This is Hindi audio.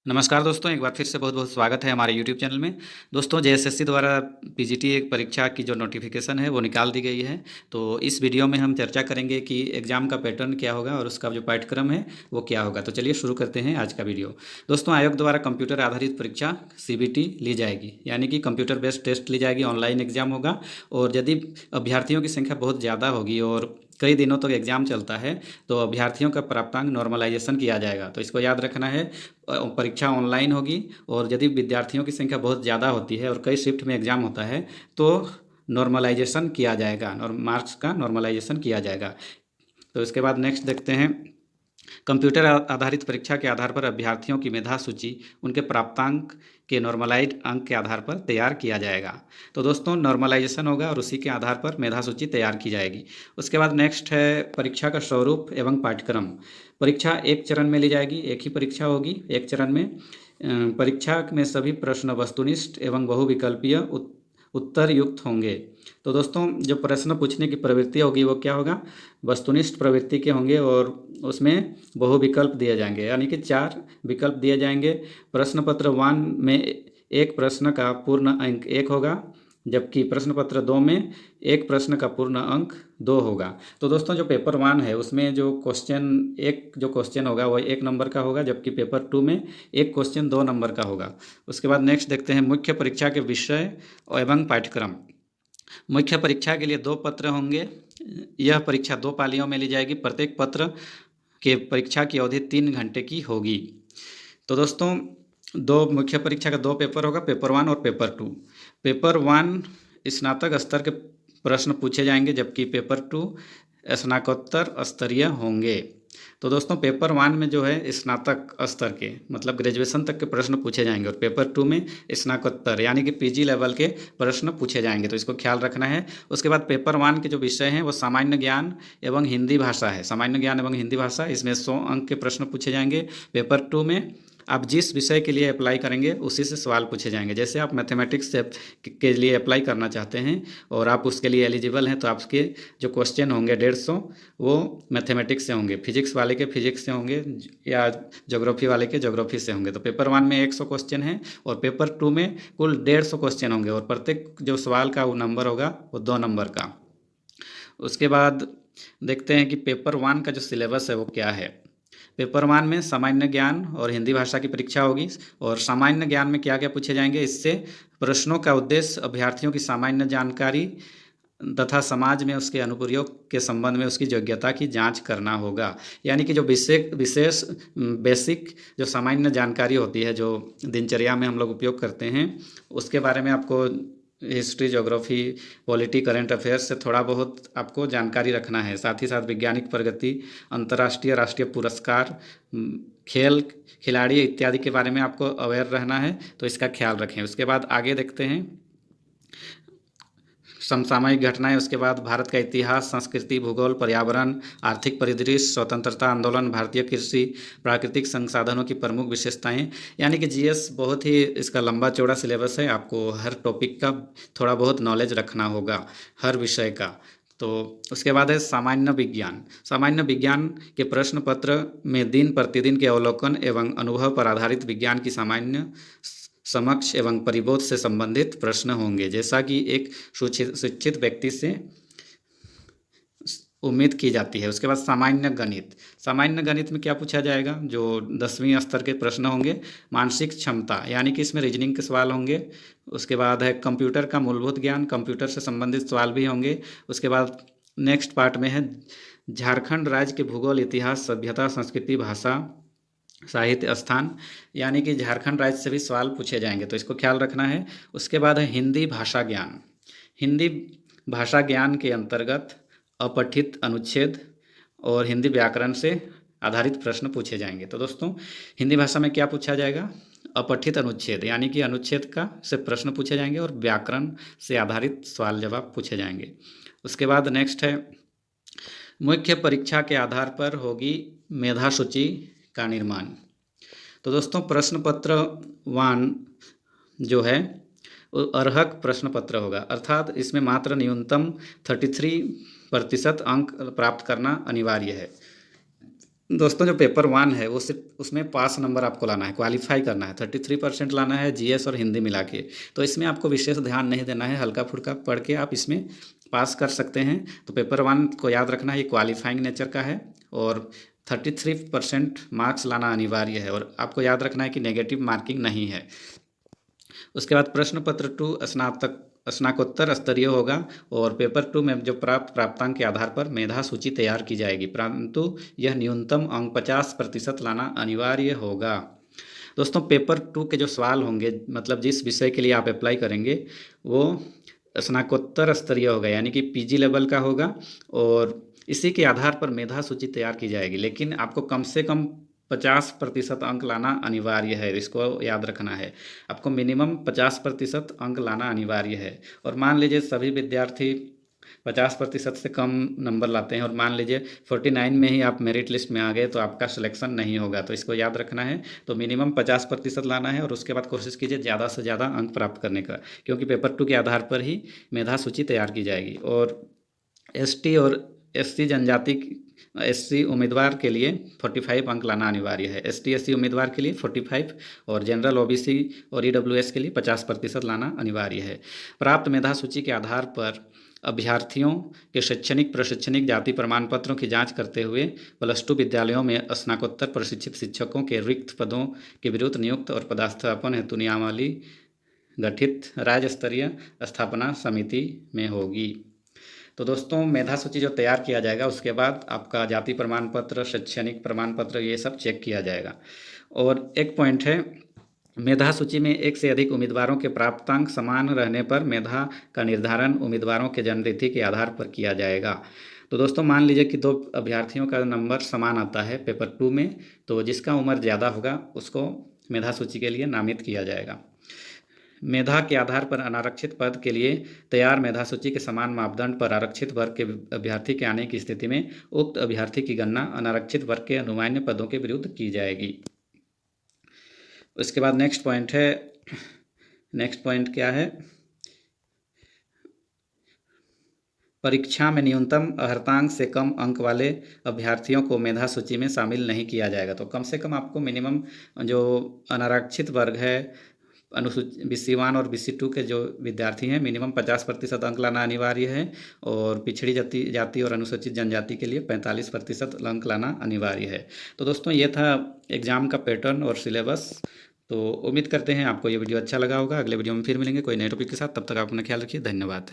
नमस्कार दोस्तों, एक बार फिर से बहुत बहुत स्वागत है हमारे यूट्यूब चैनल में। दोस्तों, जेएसएससी द्वारा पीजीटी एक परीक्षा की जो नोटिफिकेशन है वो निकाल दी गई है। तो इस वीडियो में हम चर्चा करेंगे कि एग्ज़ाम का पैटर्न क्या होगा और उसका जो पाठ्यक्रम है वो क्या होगा। तो चलिए शुरू करते हैं आज का वीडियो। दोस्तों, आयोग द्वारा कंप्यूटर आधारित परीक्षा सीबीटी ली जाएगी, यानी कि कंप्यूटर बेस्ड टेस्ट ली जाएगी, ऑनलाइन एग्जाम होगा। और यदि अभ्यर्थियों की संख्या बहुत ज़्यादा होगी और कई दिनों तक एग्ज़ाम चलता है तो अभ्यर्थियों का प्राप्तांक नॉर्मलाइजेशन किया जाएगा। तो इसको याद रखना है। परीक्षा ऑनलाइन होगी और यदि विद्यार्थियों की संख्या बहुत ज़्यादा होती है और कई शिफ्ट में एग्ज़ाम होता है तो नॉर्मलाइजेशन किया जाएगा, और मार्क्स का नॉर्मलाइजेशन किया जाएगा। तो इसके बाद नेक्स्ट देखते हैं। कंप्यूटर आधारित परीक्षा के आधार पर अभ्यर्थियों की मेधा सूची उनके प्राप्तांक के नॉर्मलाइज्ड अंक के आधार पर तैयार किया जाएगा। तो दोस्तों, नॉर्मलाइजेशन होगा और उसी के आधार पर मेधा सूची तैयार की जाएगी। उसके बाद नेक्स्ट है परीक्षा का स्वरूप एवं पाठ्यक्रम। परीक्षा एक चरण में ली जाएगी, एक ही परीक्षा होगी एक चरण में। परीक्षा में सभी प्रश्न वस्तुनिष्ठ एवं बहुविकल्पीय उत्तर युक्त होंगे। तो दोस्तों, जो प्रश्न पूछने की प्रवृत्ति होगी वो क्या होगा, वस्तुनिष्ठ प्रवृत्ति के होंगे और उसमें बहुविकल्प दिए जाएंगे, यानी कि 4 विकल्प दिए जाएंगे। प्रश्न पत्र 1 में एक प्रश्न का पूर्ण अंक 1 होगा, जबकि प्रश्न पत्र 2 में एक प्रश्न का पूर्ण अंक 2 होगा। तो दोस्तों, जो पेपर 1 है उसमें जो क्वेश्चन होगा वो 1 नंबर का होगा, जबकि पेपर 2 में एक क्वेश्चन 2 नंबर का होगा। उसके बाद नेक्स्ट देखते हैं मुख्य परीक्षा के विषय एवं पाठ्यक्रम। मुख्य परीक्षा के लिए 2 पत्र होंगे। यह परीक्षा 2 पालियों में ली जाएगी। प्रत्येक पत्र के परीक्षा की अवधि 3 घंटे की होगी। तो दोस्तों, दो मुख्य परीक्षा का 2 पेपर होगा, पेपर 1 और पेपर 2। पेपर 1 स्नातक स्तर के प्रश्न पूछे जाएंगे, जबकि पेपर 2 स्नातकोत्तर स्तरीय होंगे। तो दोस्तों, पेपर 1 में जो है स्नातक स्तर के मतलब ग्रेजुएशन तक के प्रश्न पूछे जाएंगे और पेपर 2 में स्नातकोत्तर यानी कि पीजी लेवल के प्रश्न पूछे जाएंगे। तो इसको ख्याल रखना है। उसके बाद पेपर 1 के जो विषय हैं वो सामान्य ज्ञान एवं हिंदी भाषा है। सामान्य ज्ञान एवं हिंदी भाषा, इसमें 100 अंक के प्रश्न पूछे जाएंगे। पेपर 2 में आप जिस विषय के लिए अप्लाई करेंगे उसी से सवाल पूछे जाएंगे। जैसे आप मैथमेटिक्स के लिए अप्लाई करना चाहते हैं और आप उसके लिए एलिजिबल हैं तो आपके जो क्वेश्चन होंगे 150 वो मैथमेटिक्स से होंगे, फिजिक्स वाले के फिजिक्स से होंगे या ज्योग्राफी वाले के ज्योग्राफी से होंगे। तो पेपर 1 में 100 क्वेश्चन हैं और पेपर 2 में कुल 150 क्वेश्चन होंगे और प्रत्येक जो सवाल का वो नंबर होगा वो 2 नंबर का। उसके बाद देखते हैं कि पेपर 1 का जो सिलेबस है वो क्या है। पेपर 1 में सामान्य ज्ञान और हिंदी भाषा की परीक्षा होगी। और सामान्य ज्ञान में क्या क्या पूछे जाएंगे, इससे प्रश्नों का उद्देश्य अभ्यर्थियों की सामान्य जानकारी तथा समाज में उसके अनुप्रयोग के संबंध में उसकी योग्यता की जांच करना होगा। यानी कि जो विशेष बेसिक जो सामान्य जानकारी होती है जो दिनचर्या में हम लोग उपयोग करते हैं उसके बारे में आपको history, geography, polity, current affairs से थोड़ा बहुत आपको जानकारी रखना है। साथ ही साथ वैज्ञानिक प्रगति, अंतर्राष्ट्रीय राष्ट्रीय पुरस्कार, खेल खिलाड़ी इत्यादि के बारे में आपको अवेयर रहना है। तो इसका ख्याल रखें। उसके बाद आगे देखते हैं समसामयिक घटनाएं। उसके बाद भारत का इतिहास, संस्कृति, भूगोल, पर्यावरण, आर्थिक परिदृश्य, स्वतंत्रता आंदोलन, भारतीय कृषि, प्राकृतिक संसाधनों की प्रमुख विशेषताएं। यानी कि जीएस बहुत ही इसका लंबा चौड़ा सिलेबस है। आपको हर टॉपिक का थोड़ा बहुत नॉलेज रखना होगा, हर विषय का। तो उसके बाद है सामान्य विज्ञान। सामान्य विज्ञान के प्रश्न पत्र में दिन प्रतिदिन के अवलोकन एवं अनुभव पर आधारित विज्ञान की सामान्य समक्ष एवं परिबोध से संबंधित प्रश्न होंगे, जैसा कि एक शिक्षित व्यक्ति से उम्मीद की जाती है। उसके बाद सामान्य गणित। सामान्य गणित में क्या पूछा जाएगा, जो 10वीं स्तर के प्रश्न होंगे। मानसिक क्षमता, यानी कि इसमें रीजनिंग के सवाल होंगे। उसके बाद है कंप्यूटर का मूलभूत ज्ञान, कंप्यूटर से संबंधित सवाल भी होंगे। उसके बाद नेक्स्ट पार्ट में है झारखंड राज्य के भूगोल, इतिहास, सभ्यता, संस्कृति, भाषा, साहित्य, स्थान, यानी कि झारखंड राज्य से भी सवाल पूछे जाएंगे। तो इसको ख्याल रखना है। उसके बाद है हिंदी भाषा ज्ञान। हिंदी भाषा ज्ञान के अंतर्गत अपठित अनुच्छेद और हिंदी व्याकरण से आधारित प्रश्न पूछे जाएंगे। तो दोस्तों, हिंदी भाषा में क्या पूछा जाएगा, अपठित अनुच्छेद, यानी कि अनुच्छेद का से प्रश्न पूछे जाएंगे और व्याकरण से आधारित सवाल जवाब पूछे जाएंगे। उसके बाद नेक्स्ट है मुख्य परीक्षा के आधार पर होगी मेधा सूची का निर्माण। तो दोस्तों, प्रश्न पत्र 1 जो है वो अर्हक प्रश्न पत्र होगा, अर्थात इसमें मात्र न्यूनतम 33% अंक प्राप्त करना अनिवार्य है। दोस्तों जो पेपर 1 है वो सिर्फ उसमें पास नंबर आपको लाना है, क्वालिफाई करना है, 33% लाना है जीएस और हिंदी मिला के। तो इसमें आपको विशेष ध्यान नहीं देना है, हल्का फुल्का पढ़ के आप इसमें पास कर सकते हैं। तो पेपर 1 को याद रखना है, ये क्वालिफाइंग नेचर का है और 33% मार्क्स लाना अनिवार्य है और आपको याद रखना है कि नेगेटिव मार्किंग नहीं है। उसके बाद प्रश्न पत्र 2 स्नातकोत्तर स्तरीय होगा और पेपर 2 में जो प्राप्तांक के आधार पर मेधा सूची तैयार की जाएगी, परंतु यह न्यूनतम अंक 50% लाना अनिवार्य होगा। दोस्तों पेपर 2 के जो सवाल होंगे, मतलब जिस विषय के लिए आप अप्लाई करेंगे वो स्नातकोत्तर स्तरीय होगा, यानी कि पीजी लेवल का होगा और इसी के आधार पर मेधा सूची तैयार की जाएगी। लेकिन आपको कम से कम 50% अंक लाना अनिवार्य है, इसको याद रखना है। आपको मिनिमम 50% अंक लाना अनिवार्य है। और मान लीजिए सभी विद्यार्थी 50% से कम नंबर लाते हैं और मान लीजिए 49 में ही आप मेरिट लिस्ट में आ गए तो आपका सिलेक्शन नहीं होगा, तो इसको याद रखना है। तो मिनिमम 50% लाना है और उसके बाद कोशिश कीजिए ज़्यादा से ज़्यादा अंक प्राप्त करने का, क्योंकि पेपर 2 के आधार पर ही मेधा सूची तैयार की जाएगी। और एसटी और एससी जनजाति एससी उम्मीदवार के लिए 45 अंक लाना अनिवार्य है। एसटी एससी उम्मीदवार के लिए 45 और जनरल ओबीसी और ईडब्ल्यूएस के लिए 50% लाना अनिवार्य है। प्राप्त मेधा सूची के आधार पर अभ्यर्थियों के शैक्षणिक प्रशिक्षणिक जाति प्रमाण पत्रों की जांच करते हुए +2 विद्यालयों में स्नातकोत्तर प्रशिक्षित शिक्षकों के रिक्त पदों के विरुद्ध नियुक्त और पदस्थापन हेतु नियमावली गठित राज्य स्तरीय स्थापना समिति में होगी। तो दोस्तों मेधा सूची जो तैयार किया जाएगा उसके बाद आपका जाति प्रमाण पत्र, शैक्षणिक प्रमाण पत्र, ये सब चेक किया जाएगा। और एक पॉइंट है, मेधा सूची में एक से अधिक उम्मीदवारों के प्राप्तांक समान रहने पर मेधा का निर्धारण उम्मीदवारों के जन्मतिथि के आधार पर किया जाएगा। तो दोस्तों मान लीजिए कि 2 अभ्यर्थियों का नंबर समान आता है पेपर 2 में, तो जिसका उम्र ज़्यादा होगा उसको मेधा सूची के लिए नामित किया जाएगा। मेधा के आधार पर अनारक्षित पद के लिए तैयार मेधा सूची के समान मापदंड पर आरक्षित वर्ग के अभ्यर्थी के आने की स्थिति में उक्त अभ्यर्थी की गणना अनारक्षित वर्ग के अनुमान्य पदों के विरुद्ध की जाएगी। उसके बाद नेक्स्ट पॉइंट क्या है, परीक्षा में न्यूनतम अर्हतांक से कम अंक वाले अभ्यर्थियों को मेधा सूची में शामिल नहीं किया जाएगा। तो कम से कम आपको मिनिमम जो अनारक्षित वर्ग है, अनुसूचित BC1 और BC2 के जो विद्यार्थी हैं, मिनिमम 50% अंक लाना अनिवार्य है और पिछड़ी जाति और अनुसूचित जनजाति के लिए 45% अंक लाना अनिवार्य है। तो दोस्तों ये था एग्ज़ाम का पैटर्न और सिलेबस। तो उम्मीद करते हैं आपको ये वीडियो अच्छा लगा होगा। अगले वीडियो में फिर मिलेंगे कोई नए टॉपिक के साथ, तब तक आप अपना ख्याल रखिए। धन्यवाद।